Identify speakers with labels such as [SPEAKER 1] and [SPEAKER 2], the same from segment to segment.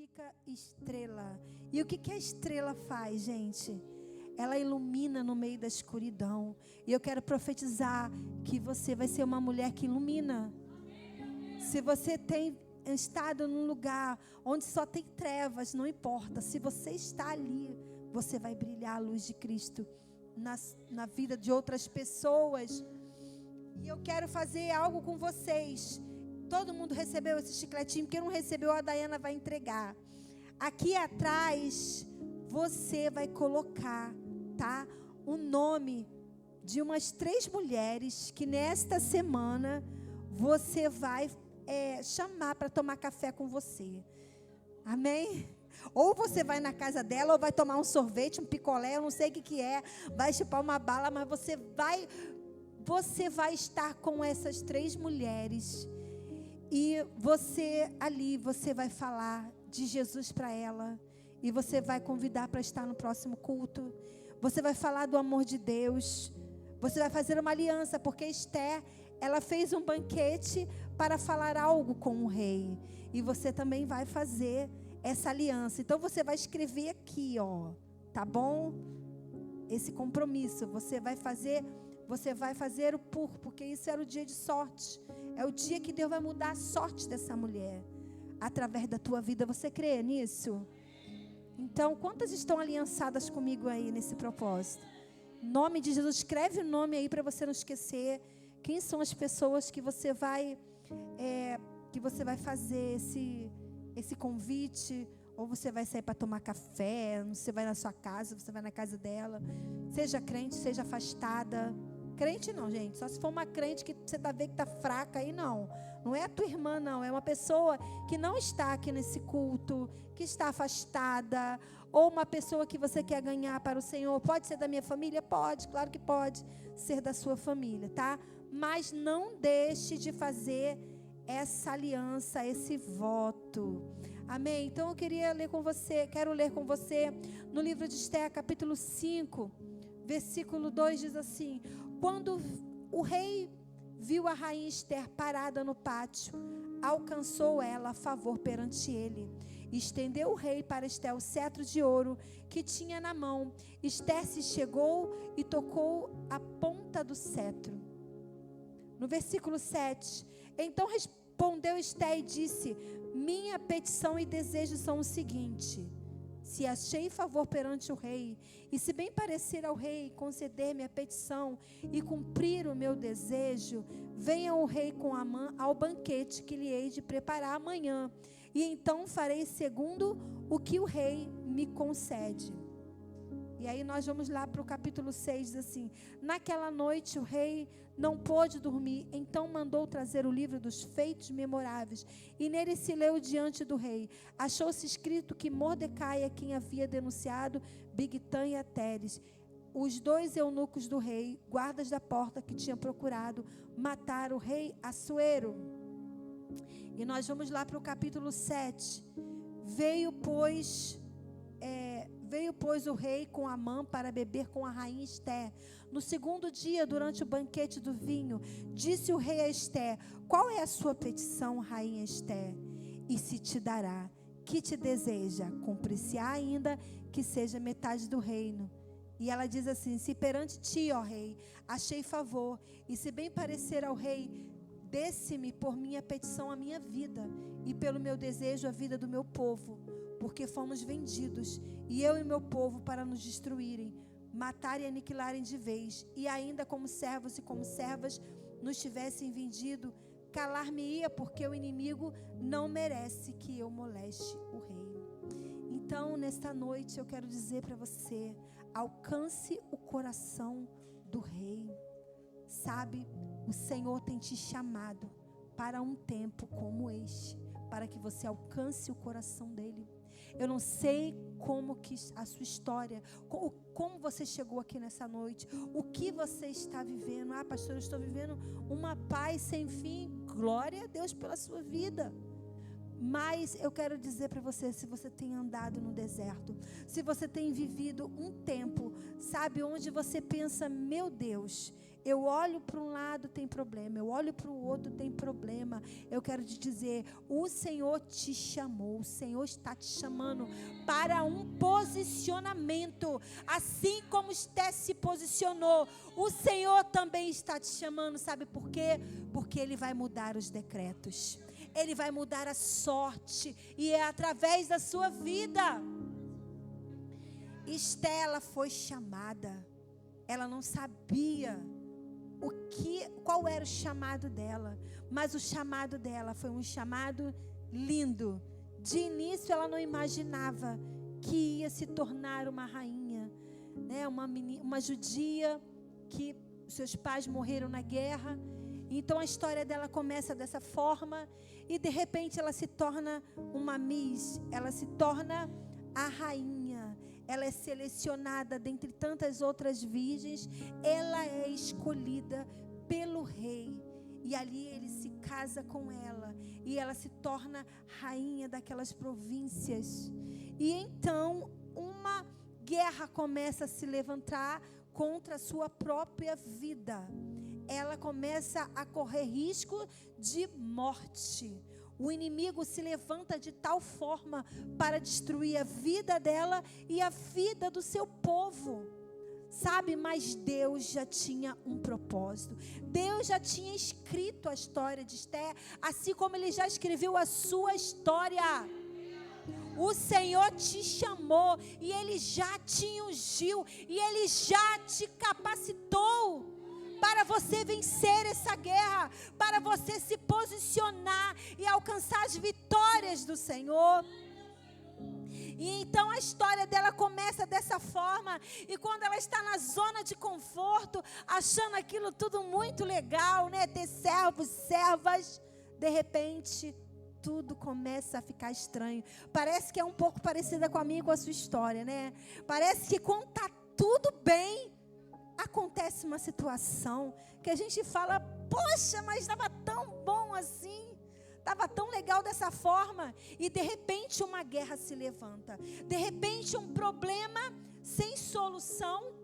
[SPEAKER 1] significa estrela. E o que a estrela faz, gente? Ela ilumina no meio da escuridão. E eu quero profetizar que você vai ser uma mulher que ilumina. Se você tem estado num lugar onde só tem trevas, não importa. Se você está ali, você vai brilhar a luz de Cristo na vida de outras pessoas. E eu quero fazer algo com vocês. Todo mundo recebeu esse chicletinho? Quem não recebeu, a Dayana vai entregar. Aqui atrás, você vai colocar, tá? O nome de umas 3 mulheres que nesta semana você vai chamar para tomar café com você. Amém? Ou você vai na casa dela, ou vai tomar um sorvete, um picolé, eu não sei o que é, vai chupar uma bala, mas você vai estar com essas 3 mulheres. E você vai falar de Jesus para ela. E você vai convidar para estar no próximo culto. Você vai falar do amor de Deus. Você vai fazer uma aliança, porque Esther, ela fez um banquete para falar algo com o rei. E você também vai fazer essa aliança. Então você vai escrever aqui, ó, tá bom? Esse compromisso. Você vai fazer o porque isso era o dia de sorte. É o dia que Deus vai mudar a sorte dessa mulher através da tua vida. Você crê nisso? Então, quantas estão aliançadas comigo aí nesse propósito? Em nome de Jesus, escreve o nome aí para você não esquecer. Quem são as pessoas que você vai fazer esse convite? Ou você vai sair para tomar café, você vai na sua casa, você vai na casa dela. Seja crente, seja afastada. Crente não, gente, só se for uma crente que você vendo que está fraca aí, não. Não é a tua irmã, não. É uma pessoa que não está aqui nesse culto, que está afastada. Ou uma pessoa que você quer ganhar para o Senhor. Pode ser da minha família? Pode, claro que pode ser da sua família, tá? Mas não deixe de fazer essa aliança, esse voto. Amém? Então eu quero ler com você no livro de Esther, capítulo 5, versículo 2, diz assim: quando o rei viu a rainha Esther parada no pátio, alcançou ela a favor perante ele. Estendeu o rei para Esther o cetro de ouro que tinha na mão. Esther se chegou e tocou a ponta do cetro. No versículo 7, então respondeu Esther e disse: minha petição e desejo são o seguinte: se achei favor perante o rei, e se bem parecer ao rei conceder-me a petição e cumprir o meu desejo, venha o rei com Amã ao banquete que lhe hei de preparar amanhã, e então farei segundo o que o rei me concede. E aí nós vamos lá para o capítulo 6, diz assim: naquela noite o rei não pôde dormir, então mandou trazer o livro dos feitos memoráveis, e nele se leu diante do rei. Achou-se escrito que Mordecai é quem havia denunciado Bigtã e Ateres, os 2 eunucos do rei, guardas da porta que tinham procurado matar o rei Assuero. E nós vamos lá para o capítulo 7. Veio, pois, o rei com Amã para beber com a rainha Esther. No segundo dia, durante o banquete do vinho, disse o rei a Esther: qual é a sua petição, rainha Esther? E se te dará. Que te deseja? Cumprir-se-á ainda que seja metade do reino. E ela diz assim: se perante ti, ó rei, achei favor, e se bem parecer ao rei, desse-me por minha petição a minha vida, e pelo meu desejo a vida do meu povo, porque fomos vendidos, e eu e meu povo, para nos destruírem, matarem e aniquilarem de vez, e ainda como servos e como servas nos tivessem vendido, calar-me-ia, porque o inimigo não merece que eu moleste o rei. Então, nesta noite, eu quero dizer para você: alcance o coração do rei. Sabe, o Senhor tem te chamado para um tempo como este, para que você alcance o coração dele. Eu não sei como que a sua história, como você chegou aqui nessa noite, o que você está vivendo. Ah, pastor, eu estou vivendo uma paz sem fim. Glória a Deus pela sua vida. Mas eu quero dizer para você, se você tem andado no deserto, se você tem vivido um tempo, sabe, onde você pensa: meu Deus, Eu olho para um lado, tem problema. Eu olho para o outro, tem problema. Eu quero te dizer, o Senhor te chamou. O Senhor está te chamando para um posicionamento. Assim como Esté se posicionou, o Senhor também está te chamando. Sabe por quê? Porque Ele vai mudar os decretos. Ele vai mudar a sorte. E é através da sua vida. Esté, ela foi chamada. Ela não sabia qual era o chamado dela, mas o chamado dela foi um chamado lindo. De início ela não imaginava que ia se tornar uma rainha, né? Uma judia que seus pais morreram na guerra. Então a história dela começa dessa forma e de repente ela se torna uma Miss, ela se torna a rainha. Ela é selecionada dentre tantas outras virgens. Ela é escolhida pelo rei. E ali ele se casa com ela. E ela se torna rainha daquelas províncias. E então uma guerra começa a se levantar contra a sua própria vida. Ela começa a correr risco de morte. O inimigo se levanta de tal forma para destruir a vida dela e a vida do seu povo. Sabe, mas Deus já tinha um propósito. Deus já tinha escrito a história de Esté, assim como Ele já escreveu a sua história. O Senhor te chamou e Ele já te ungiu e Ele já te capacitou para você vencer essa guerra, para você se posicionar e alcançar as vitórias do Senhor. E então a história dela começa dessa forma, e quando ela está na zona de conforto, achando aquilo tudo muito legal, né? Ter servos, servas, de repente tudo começa a ficar estranho. Parece que é um pouco parecida com a minha e com a sua história, né? Parece que quando está tudo bem, acontece uma situação que a gente fala, poxa, mas estava tão bom assim, estava tão legal dessa forma, e de repente uma guerra se levanta, de repente um problema sem solução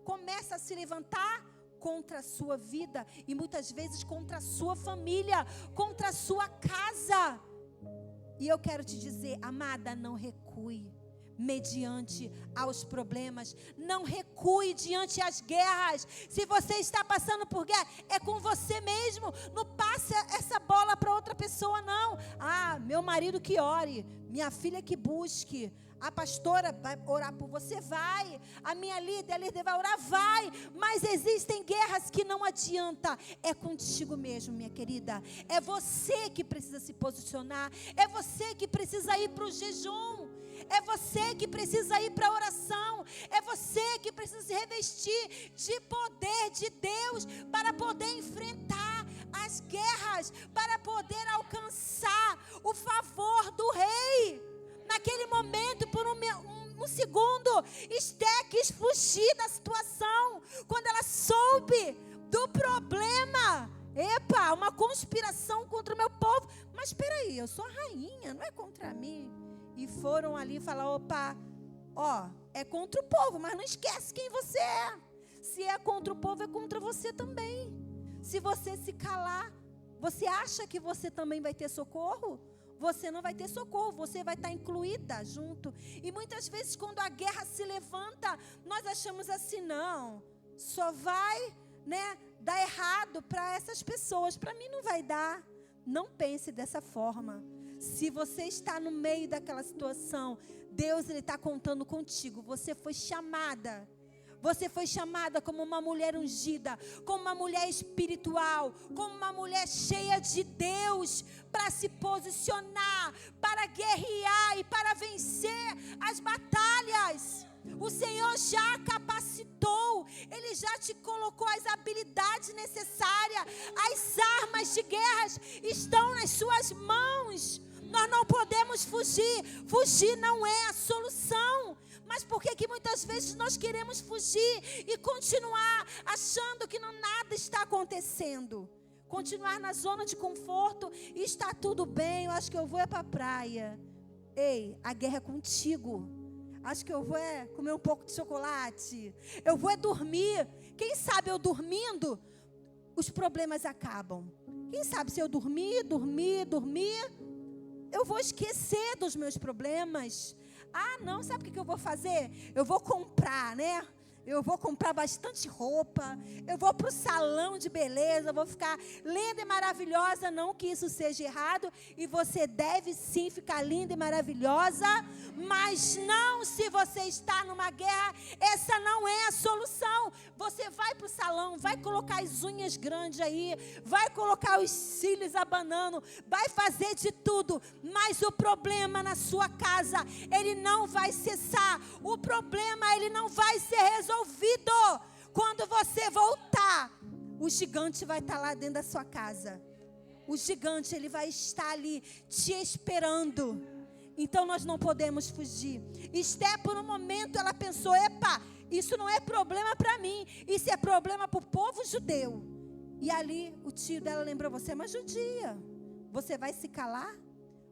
[SPEAKER 1] começa a se levantar contra a sua vida, e muitas vezes contra a sua família, contra a sua casa. E eu quero te dizer, amada, não recue mediante aos problemas, não recue diante as guerras. Se você está passando por guerra, é com você mesmo, não passe essa bola para outra pessoa não. Meu marido que ore, minha filha que busque, a pastora vai orar por você, vai, a minha líder, a líder vai orar, vai, mas existem guerras que não adianta, é contigo mesmo, minha querida, é você que precisa se posicionar, é você que precisa ir para o jejum, é você que precisa ir para a oração, é você que precisa se revestir de poder de Deus para poder enfrentar as guerras, para poder alcançar o favor do rei. Naquele momento, por um segundo, Esté quis fugir da situação. Quando ela soube do problema, uma conspiração contra o meu povo. Mas espera aí, eu sou a rainha, não é contra mim. E foram ali falar, é contra o povo, mas não esquece quem você é. Se é contra o povo, é contra você também. Se você se calar, você acha que você também vai ter socorro? Você não vai ter socorro, você vai estar incluída junto. E muitas vezes quando a guerra se levanta, nós achamos assim, não, só vai, dar errado para essas pessoas, para mim não vai dar. Não pense dessa forma. Se você está no meio daquela situação, Deus Ele está contando contigo. Você foi chamada. Você foi chamada como uma mulher ungida, como uma mulher espiritual, como uma mulher cheia de Deus, para se posicionar, para guerrear e para vencer as batalhas. O Senhor já capacitou, Ele já te colocou as habilidades necessárias, as armas de guerra estão nas suas mãos. Nós não podemos fugir, fugir não é a solução. Mas por que muitas vezes nós queremos fugir e continuar achando que nada está acontecendo? Continuar na zona de conforto e está tudo bem, eu acho que eu vou para a praia. Ei, a guerra é contigo. Acho que eu vou comer um pouco de chocolate. Eu vou dormir. Quem sabe eu dormindo, os problemas acabam. Quem sabe se eu dormir, eu vou esquecer dos meus problemas. Ah, não, sabe o que eu vou fazer? Eu vou comprar, né? Eu vou comprar bastante roupa, eu vou para o salão de beleza, vou ficar linda e maravilhosa. Não que isso seja errado, e você deve sim ficar linda e maravilhosa, mas não se você está numa guerra. Essa não é a solução. Você vai para o salão, vai colocar as unhas grandes aí, vai colocar os cílios abanando, vai fazer de tudo, mas o problema na sua casa, ele não vai cessar. O problema, ele não vai ser resolvido. Quando você voltar, o gigante vai estar lá dentro da sua casa. O gigante, ele vai estar ali te esperando. Então nós não podemos fugir. Esté, por um momento, ela pensou: epa, isso não é problema para mim, isso é problema para o povo judeu. E ali o tio dela lembrou: você é uma judia, você vai se calar?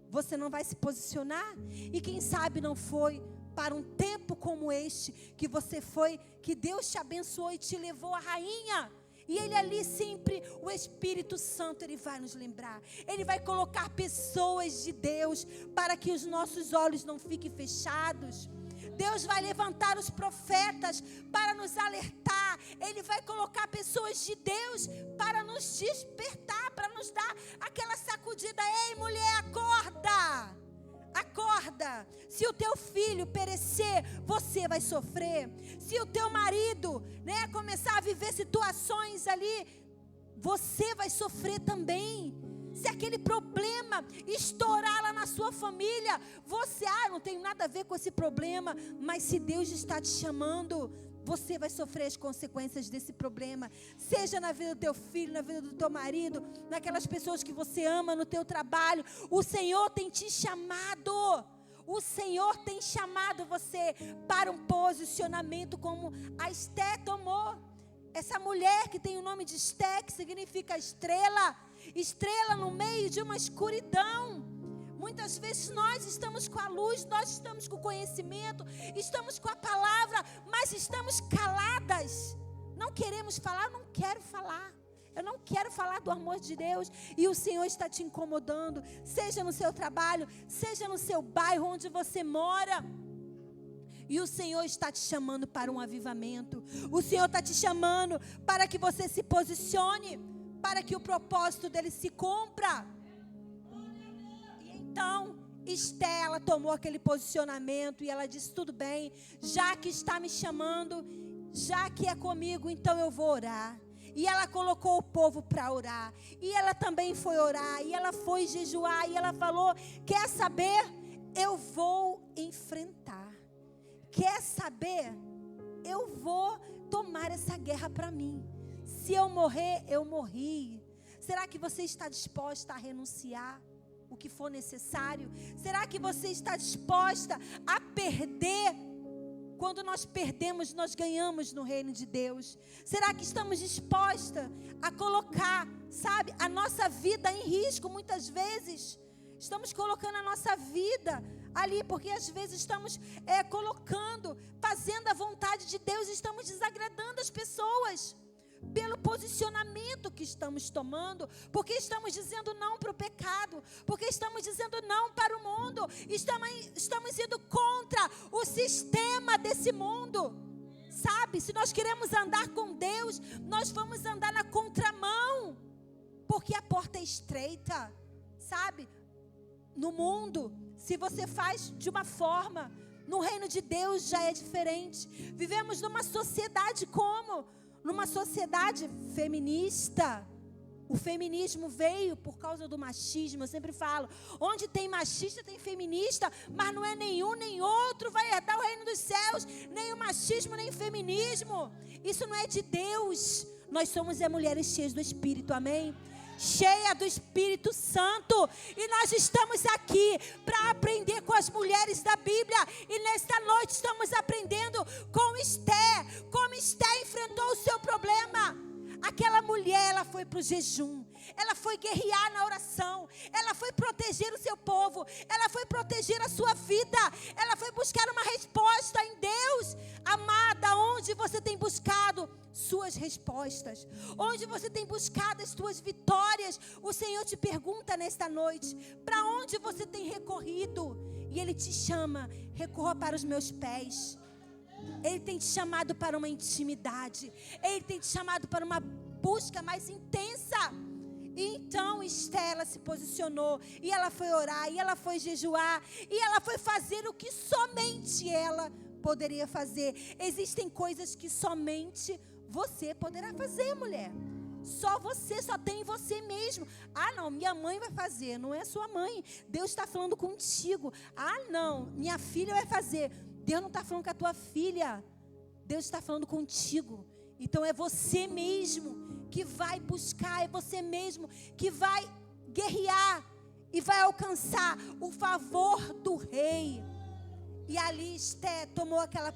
[SPEAKER 1] Você não vai se posicionar? E quem sabe não foi para um tempo como este que você foi, que Deus te abençoou e te levou a rainha. E ele ali sempre, o Espírito Santo, ele vai nos lembrar. Ele vai colocar pessoas de Deus para que os nossos olhos não fiquem fechados. Deus vai levantar os profetas para nos alertar. Ele vai colocar pessoas de Deus para nos despertar, para nos dar aquela sacudida. Ei, mulher, acorda! Acorda. Se o teu filho perecer, você vai sofrer. Se o teu marido, começar a viver situações ali, você vai sofrer também. Se aquele problema estourar lá na sua família, você, não tem nada a ver com esse problema, mas se Deus está te chamando, você vai sofrer as consequências desse problema. Seja na vida do teu filho, na vida do teu marido, naquelas pessoas que você ama, no teu trabalho. O Senhor tem te chamado. O Senhor tem chamado você para um posicionamento como a Esté tomou. Essa mulher que tem o nome de Esté, que significa estrela. Estrela no meio de uma escuridão. Muitas vezes nós estamos com a luz, nós estamos com o conhecimento, estamos com a palavra, mas estamos caladas. Não queremos falar, não quero falar. Eu não quero falar do amor de Deus. E o Senhor está te incomodando, seja no seu trabalho, seja no seu bairro onde você mora. E o Senhor está te chamando para um avivamento. O Senhor está te chamando para que você se posicione, para que o propósito dele se cumpra. Então, Esté, ela tomou aquele posicionamento e ela disse: tudo bem, já que está me chamando, já que é comigo, então eu vou orar. E ela colocou o povo para orar. E ela também foi orar. E ela foi jejuar. E ela falou: quer saber? Eu vou enfrentar. Quer saber? Eu vou tomar essa guerra para mim. Se eu morrer, eu morri. Será que você está disposta a renunciar o que for necessário? Será que você está disposta a perder? Quando nós perdemos, nós ganhamos no reino de Deus. Será que estamos dispostas a colocar, a nossa vida em risco? Muitas vezes estamos colocando a nossa vida ali, porque às vezes estamos fazendo a vontade de Deus, estamos desagradando as pessoas. Pelo posicionamento que estamos tomando, porque estamos dizendo não para o pecado, porque estamos dizendo não para o mundo, estamos indo contra o sistema desse mundo. Se nós queremos andar com Deus, nós vamos andar na contramão, porque a porta é estreita. No mundo, se você faz de uma forma, no reino de Deus já é diferente. Vivemos numa sociedade numa sociedade feminista. O feminismo veio por causa do machismo. Eu sempre falo, onde tem machista tem feminista, mas não é nenhum nem outro vai herdar o reino dos céus, nem o machismo nem o feminismo. Isso não é de Deus. Nós somos mulheres cheias do Espírito, amém? Cheia do Espírito Santo, e nós estamos aqui para aprender com as mulheres da Bíblia, e nesta noite estamos aprendendo com Esté, como Esté enfrentou o seu problema. Aquela mulher, ela foi para o jejum, ela foi guerrear na oração, ela foi proteger o seu povo, ela foi proteger a sua vida, ela foi buscar uma resposta respostas, onde você tem buscado as tuas vitórias. O Senhor te pergunta nesta noite: para onde você tem recorrido? E Ele te chama: recorra para os meus pés. Ele tem te chamado para uma intimidade. Ele tem te chamado para uma busca mais intensa. E então Esther se posicionou, e ela foi orar, e ela foi jejuar, e ela foi fazer o que somente ela poderia fazer. Existem coisas que somente você poderá fazer, mulher. Só você, só tem você mesmo. Ah, não, minha mãe vai fazer. Não é sua mãe. Deus está falando contigo. Ah, não, minha filha vai fazer. Deus não está falando com a tua filha. Deus está falando contigo. Então é você mesmo que vai buscar, é você mesmo que vai guerrear e vai alcançar o favor do rei. E ali Esther tomou aquela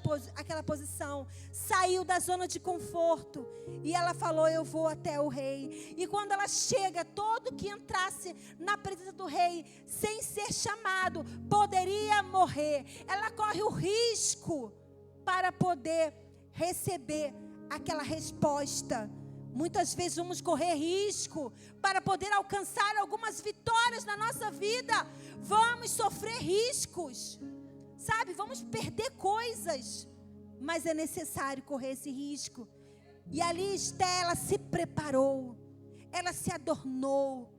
[SPEAKER 1] posição, saiu da zona de conforto, e ela falou: eu vou até o rei. E quando ela chega, todo que entrasse na presença do rei, sem ser chamado, poderia morrer. Ela corre o risco para poder receber aquela resposta. Muitas vezes vamos correr risco para poder alcançar algumas vitórias na nossa vida. Vamos sofrer riscos, sabe? Vamos perder coisas, mas é necessário correr esse risco. E ali Esther, ela se preparou, ela se adornou.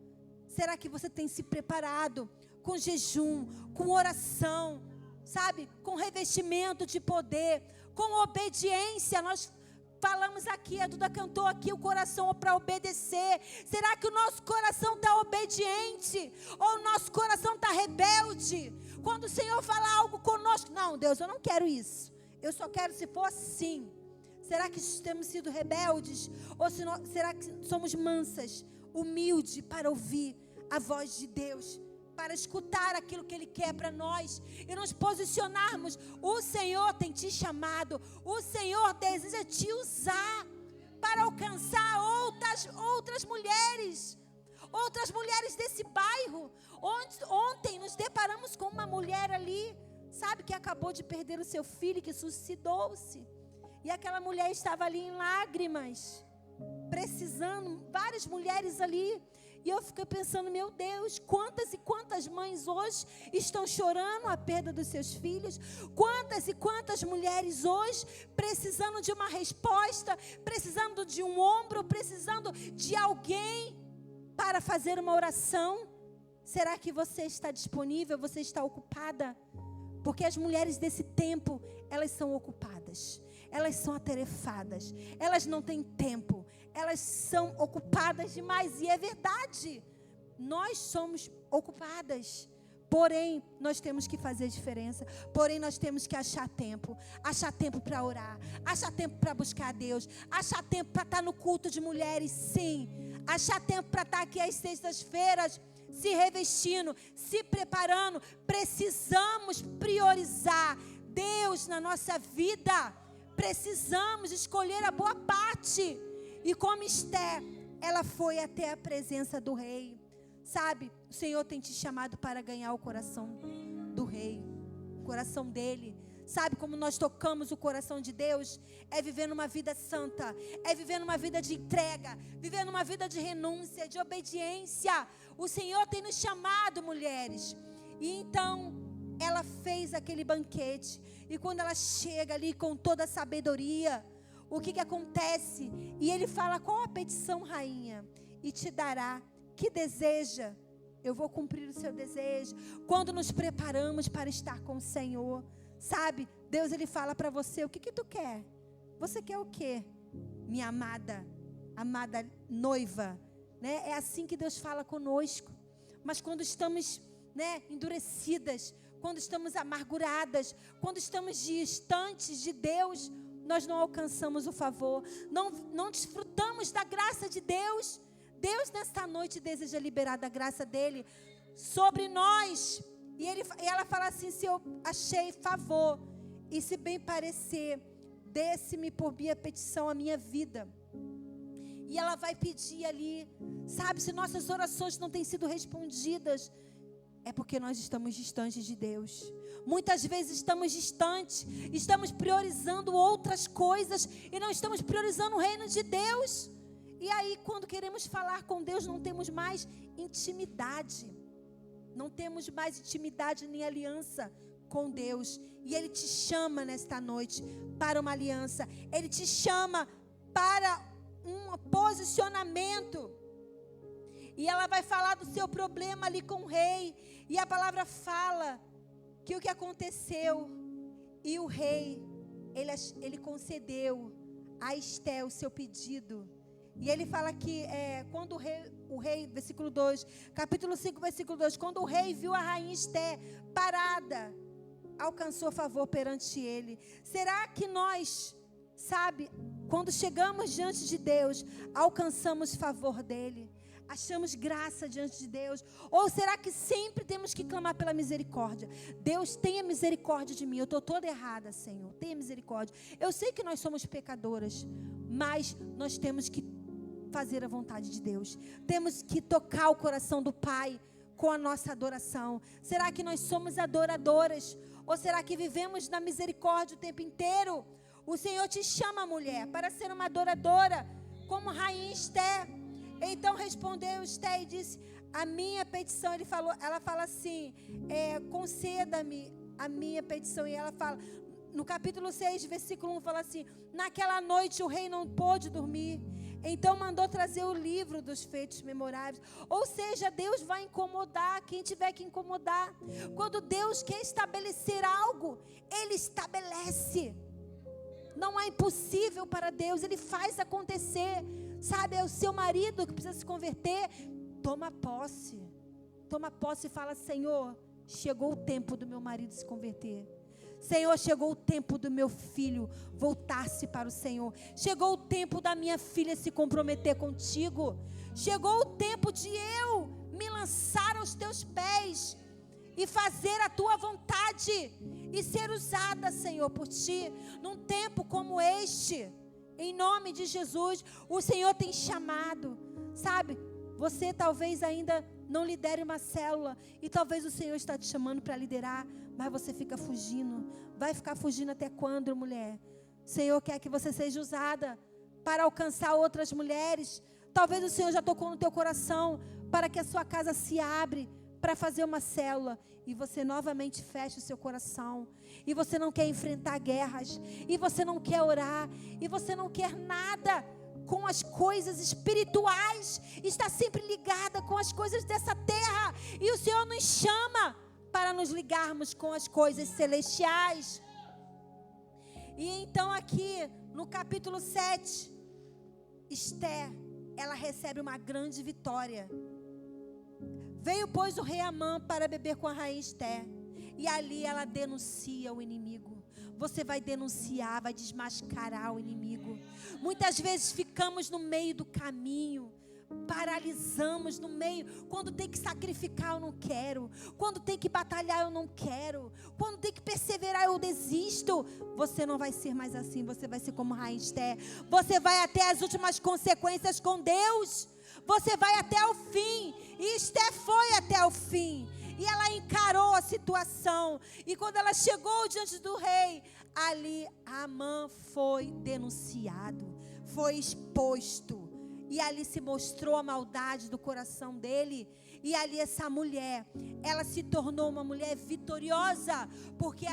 [SPEAKER 1] Será que você tem se preparado com jejum, com oração, sabe? Com revestimento de poder, com obediência? Nós falamos aqui, a Duda cantou aqui, o coração para obedecer. Será que o nosso coração está obediente? Ou o nosso coração está rebelde? Quando o Senhor fala algo conosco: não, Deus, eu não quero isso. Eu só quero se for assim. Será que temos sido rebeldes? Ou será que somos mansas, humildes para ouvir a voz de Deus? Para escutar aquilo que Ele quer para nós e nos posicionarmos. O Senhor tem te chamado, o Senhor deseja te usar para alcançar outras mulheres desse bairro. Ontem nos deparamos com uma mulher ali, sabe, que acabou de perder o seu filho, que suicidou-se, e aquela mulher estava ali em lágrimas, precisando, várias mulheres ali. E eu fiquei pensando: meu Deus, quantas e quantas mães hoje estão chorando a perda dos seus filhos? Quantas e quantas mulheres hoje precisando de uma resposta, precisando de um ombro, precisando de alguém para fazer uma oração? Será que você está disponível? Você está ocupada? Porque as mulheres desse tempo, elas são ocupadas, elas são atarefadas, elas não têm tempo, elas são ocupadas demais. E é verdade, nós somos ocupadas, porém nós temos que fazer diferença, porém nós temos que achar tempo para orar, achar tempo para buscar a Deus, achar tempo para estar no culto de mulheres, sim, achar tempo para estar aqui às sextas-feiras, se revestindo, se preparando. Precisamos priorizar Deus na nossa vida, precisamos escolher a boa parte. E como Esther, ela foi até a presença do rei. Sabe, o Senhor tem te chamado para ganhar o coração do rei, o coração dele. Sabe como nós tocamos o coração de Deus? É vivendo uma vida santa, é vivendo uma vida de entrega, vivendo uma vida de renúncia, de obediência. O Senhor tem nos chamado, mulheres. E então, ela fez aquele banquete. E quando ela chega ali com toda a sabedoria, o que acontece? E ele fala: qual a petição, rainha? E te dará. Que deseja? Eu vou cumprir o seu desejo. Quando nos preparamos para estar com o Senhor, sabe, Deus, ele fala para você: o que tu quer? Você quer o quê? Minha amada noiva, né? É assim que Deus fala conosco. Mas quando estamos, né, endurecidas, quando estamos amarguradas, quando estamos distantes de Deus, nós não alcançamos o favor, não desfrutamos da graça de Deus. Deus nesta noite deseja liberar da graça dele sobre nós. E ela fala assim: se eu achei favor, e se bem parecer, desse-me por minha petição a minha vida. E ela vai pedir ali, sabe, se nossas orações não têm sido respondidas, é porque nós estamos distantes de Deus. Muitas vezes estamos distantes, estamos priorizando outras coisas e não estamos priorizando o reino de Deus. E aí, quando queremos falar com Deus, não temos mais intimidade. Não temos mais intimidade nem aliança com Deus. E Ele te chama nesta noite para uma aliança. Ele te chama para um posicionamento. E ela vai falar do seu problema ali com o rei. E a palavra fala que o que aconteceu. E o rei, ele concedeu a Esté o seu pedido. E ele fala que quando o rei, versículo 2, capítulo 5, versículo 2, quando o rei viu a rainha Esté parada, alcançou favor perante ele. Será que nós, quando chegamos diante de Deus, alcançamos favor dele? Achamos graça diante de Deus? Ou será que sempre temos que clamar pela misericórdia? Deus, tenha misericórdia de mim, eu estou toda errada, Senhor, tenha misericórdia. Eu sei que nós somos pecadoras, mas nós temos que fazer a vontade de Deus. Temos que tocar o coração do Pai com a nossa adoração. Será que nós somos adoradoras? Ou será que vivemos na misericórdia o tempo inteiro? O Senhor te chama, mulher, para ser uma adoradora, como rainha Esté. Então respondeu Esté e disse, a minha petição, ela fala assim, conceda-me a minha petição. E ela fala, no capítulo 6, versículo 1, fala assim, naquela noite o rei não pôde dormir, então mandou trazer o livro dos feitos memoráveis. Ou seja, Deus vai incomodar quem tiver que incomodar. Quando Deus quer estabelecer algo, Ele estabelece. Não é impossível para Deus, Ele faz acontecer. É o seu marido que precisa se converter, toma posse e fala, Senhor, chegou o tempo do meu marido se converter. Senhor, chegou o tempo do meu filho voltar-se para o Senhor. Chegou o tempo da minha filha se comprometer contigo. Chegou o tempo de eu me lançar aos teus pés e fazer a tua vontade e ser usada, Senhor, por ti, num tempo como este. Em nome de Jesus, o Senhor tem chamado, você talvez ainda não lidere uma célula, e talvez o Senhor está te chamando para liderar, mas você fica fugindo. Vai ficar fugindo até quando, mulher? O Senhor quer que você seja usada para alcançar outras mulheres. Talvez o Senhor já tocou no teu coração para que a sua casa se abre para fazer uma célula, e você novamente fecha o seu coração, e você não quer enfrentar guerras, e você não quer orar, e você não quer nada com as coisas espirituais, está sempre ligada com as coisas dessa terra, e o Senhor nos chama para nos ligarmos com as coisas celestiais. E então aqui no capítulo 7, Esté, ela recebe uma grande vitória. Veio, pois, o rei Amã para beber com a rainha Esté, e ali ela denuncia o inimigo. Você vai denunciar, vai desmascarar o inimigo. Muitas vezes ficamos no meio do caminho, paralisamos no meio. Quando tem que sacrificar, eu não quero. Quando tem que batalhar, eu não quero. Quando tem que perseverar, eu desisto. Você não vai ser mais assim, você vai ser como rainha Esté. Você vai até as últimas consequências com Deus. Você vai até o fim. E Esté foi até o fim. E ela encarou a situação. E quando ela chegou diante do rei, ali Amã foi denunciado, foi exposto. E ali se mostrou a maldade do coração dele. E ali essa mulher, ela se tornou uma mulher vitoriosa, porque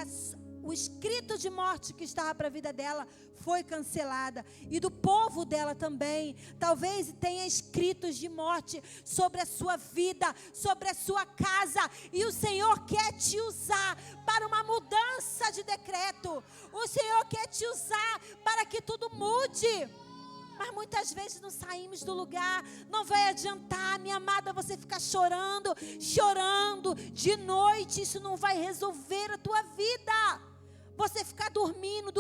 [SPEAKER 1] o escrito de morte que estava para a vida dela foi cancelada, e do povo dela também. Talvez tenha escritos de morte sobre a sua vida, sobre a sua casa, e o Senhor quer te usar para uma mudança de decreto. O Senhor quer te usar para que tudo mude. Mas muitas vezes não saímos do lugar. Não vai adiantar, minha amada, você ficar chorando de noite. Isso não vai resolver a tua vida. Você ficar dormindo,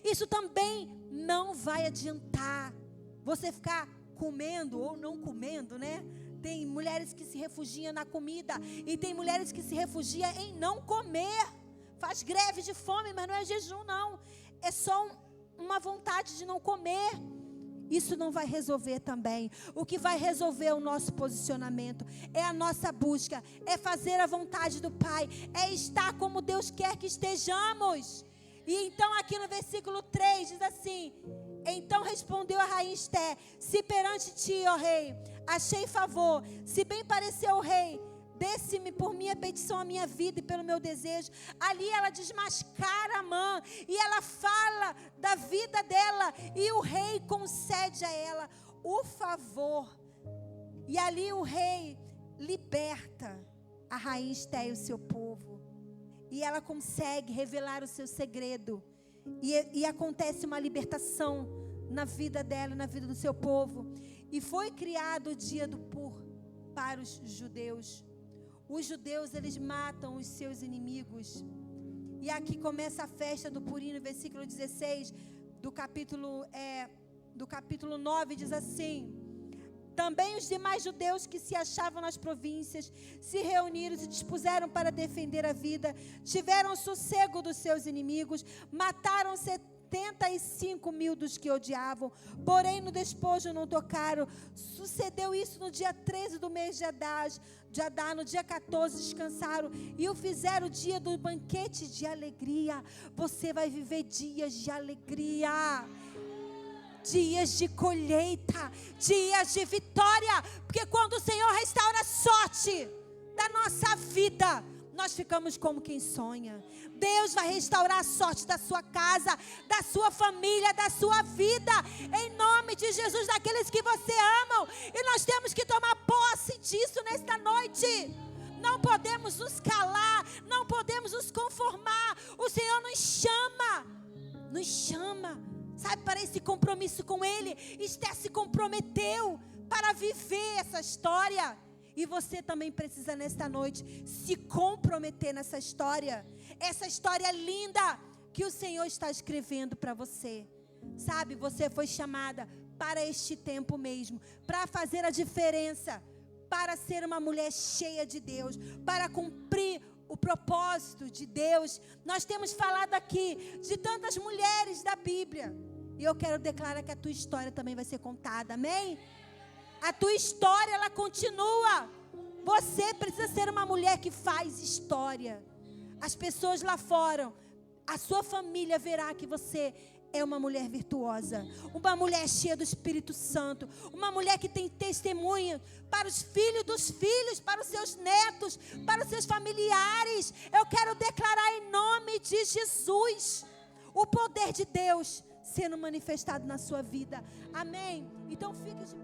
[SPEAKER 1] isso também não vai adiantar. Você ficar comendo ou não comendo, né? Tem mulheres que se refugiam na comida, e tem mulheres que se refugiam em não comer. Faz greve de fome, mas não é jejum, não. É só uma vontade de não comer. isso não vai resolver também. O que vai resolver é o nosso posicionamento, é a nossa busca, é fazer a vontade do Pai, é estar como Deus quer que estejamos. E então aqui no versículo 3 diz assim: então respondeu a rainha Esté: se perante ti, ó rei, achei favor, se bem pareceu o rei, desse-me por minha petição a minha vida e pelo meu desejo. Ali ela desmascara Amã e ela fala da vida dela, e o rei concede a ela o favor. E ali o rei liberta a rainha Esté e o seu povo, e ela consegue revelar o seu segredo, e acontece uma libertação na vida dela, na vida do seu povo. E foi criado o dia do Pur para os judeus. Os judeus, eles matam os seus inimigos. E aqui começa a festa do Purim, no versículo 16 do capítulo 9, diz assim: também os demais judeus que se achavam nas províncias se reuniram e se dispuseram para defender a vida, tiveram sossego dos seus inimigos, mataram 75.000 dos que odiavam, porém no despojo não tocaram. Sucedeu isso no dia 13 do mês de Adar, no dia 14 descansaram e o fizeram o dia do banquete de alegria. Você vai viver dias de alegria, dias de colheita, dias de vitória, porque quando o Senhor restaura a sorte da nossa vida, nós ficamos como quem sonha. Deus vai restaurar a sorte da sua casa, da sua família, da sua vida, em nome de Jesus, daqueles que você amam. E nós temos que tomar posse disso nesta noite. Não podemos nos calar, não podemos nos conformar. O Senhor nos chama, sabe, para esse compromisso com Ele. Esté se comprometeu para viver essa história. E você também precisa nesta noite se comprometer nessa história. Essa história linda que o Senhor está escrevendo para você. Sabe, você foi chamada para este tempo mesmo, para fazer a diferença, para ser uma mulher cheia de Deus, para cumprir o propósito de Deus. Nós temos falado aqui de tantas mulheres da Bíblia, e eu quero declarar que a tua história também vai ser contada, amém? A tua história, ela continua. Você precisa ser uma mulher que faz história. As pessoas lá fora, a sua família verá que você é uma mulher virtuosa, uma mulher cheia do Espírito Santo, uma mulher que tem testemunho para os filhos dos filhos, para os seus netos, para os seus familiares. Eu quero declarar em nome de Jesus o poder de Deus sendo manifestado na sua vida, amém? Então fique de